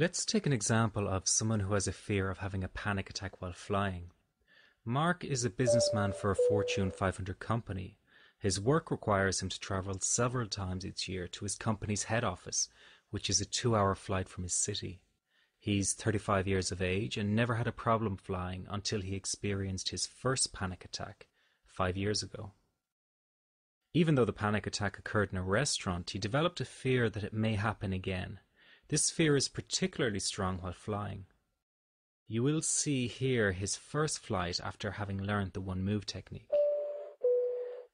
Let's take an example of someone who has a fear of having a panic attack while flying. Mark is a businessman for a Fortune 500 company. His work requires him to travel several times each year to his company's head office, which is a 2-hour flight from his city. He's 35 years of age and never had a problem flying until he experienced his first panic attack 5 years ago. Even though the panic attack occurred in a restaurant, he developed a fear that it may happen again. This fear is particularly strong while flying. You will see here his first flight after having learned the one move technique.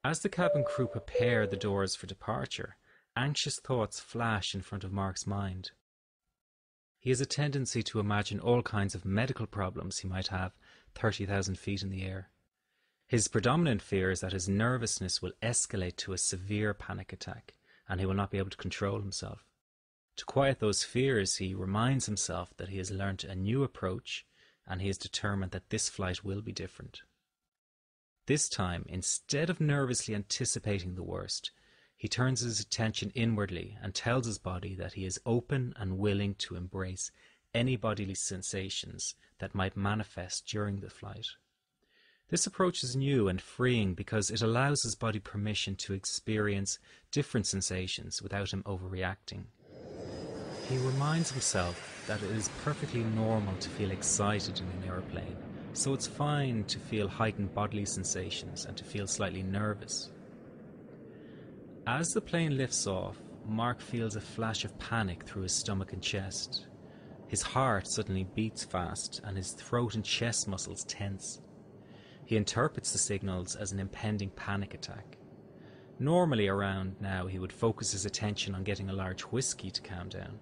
As the cabin crew prepare the doors for departure, anxious thoughts flash in front of Mark's mind. He has a tendency to imagine all kinds of medical problems he might have 30,000 feet in the air. His predominant fear is that his nervousness will escalate to a severe panic attack and he will not be able to control himself. To quiet those fears, he reminds himself that he has learnt a new approach and he is determined that this flight will be different. This time, instead of nervously anticipating the worst, he turns his attention inwardly and tells his body that he is open and willing to embrace any bodily sensations that might manifest during the flight. This approach is new and freeing because it allows his body permission to experience different sensations without him overreacting. He reminds himself that it is perfectly normal to feel excited in an airplane, so it's fine to feel heightened bodily sensations and to feel slightly nervous. As the plane lifts off, Mark feels a flash of panic through his stomach and chest. His heart suddenly beats fast and his throat and chest muscles tense. He interprets the signals as an impending panic attack. Normally around now he would focus his attention on getting a large whiskey to calm down.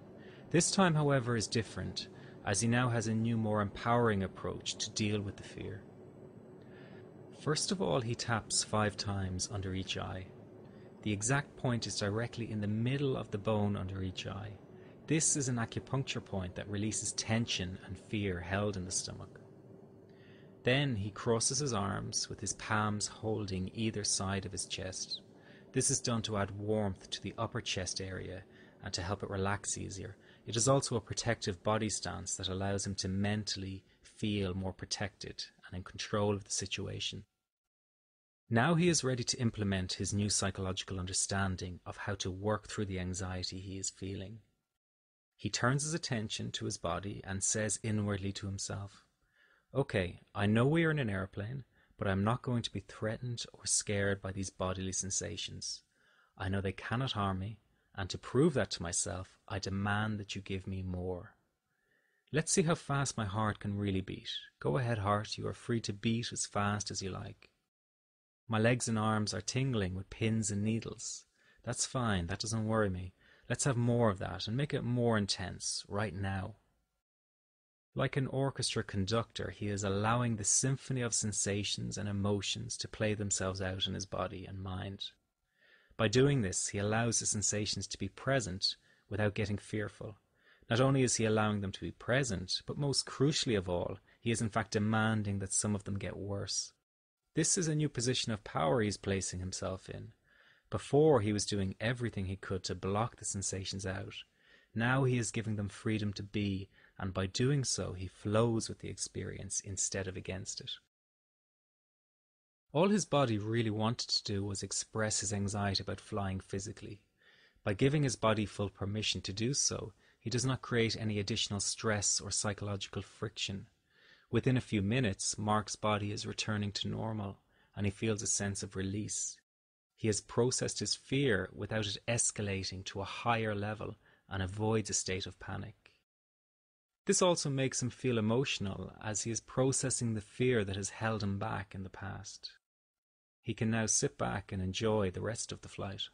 This time, however, is different, as he now has a new, more empowering approach to deal with the fear. First of all, he taps 5 times under each eye. The exact point is directly in the middle of the bone under each eye. This is an acupuncture point that releases tension and fear held in the stomach. Then he crosses his arms with his palms holding either side of his chest. This is done to add warmth to the upper chest area and to help it relax easier. It is also a protective body stance that allows him to mentally feel more protected and in control of the situation. Now he is ready to implement his new psychological understanding of how to work through the anxiety he is feeling. He turns his attention to his body and says inwardly to himself, "Okay, I know we are in an airplane, but I'm not going to be threatened or scared by these bodily sensations. I know they cannot harm me, and to prove that to myself, I demand that you give me more. Let's see how fast my heart can really beat. Go ahead, heart, you are free to beat as fast as you like. My legs and arms are tingling with pins and needles. That's fine, that doesn't worry me. Let's have more of that and make it more intense, right now." Like an orchestra conductor, he is allowing the symphony of sensations and emotions to play themselves out in his body and mind. By doing this, he allows the sensations to be present without getting fearful. Not only is he allowing them to be present, but most crucially of all, he is in fact demanding that some of them get worse. This is a new position of power he is placing himself in. Before, he was doing everything he could to block the sensations out. Now he is giving them freedom to be, and by doing so, he flows with the experience instead of against it. All his body really wanted to do was express his anxiety about flying physically. By giving his body full permission to do so, he does not create any additional stress or psychological friction. Within a few minutes, Mark's body is returning to normal, and he feels a sense of release. He has processed his fear without it escalating to a higher level and avoids a state of panic. This also makes him feel emotional as he is processing the fear that has held him back in the past. He can now sit back and enjoy the rest of the flight.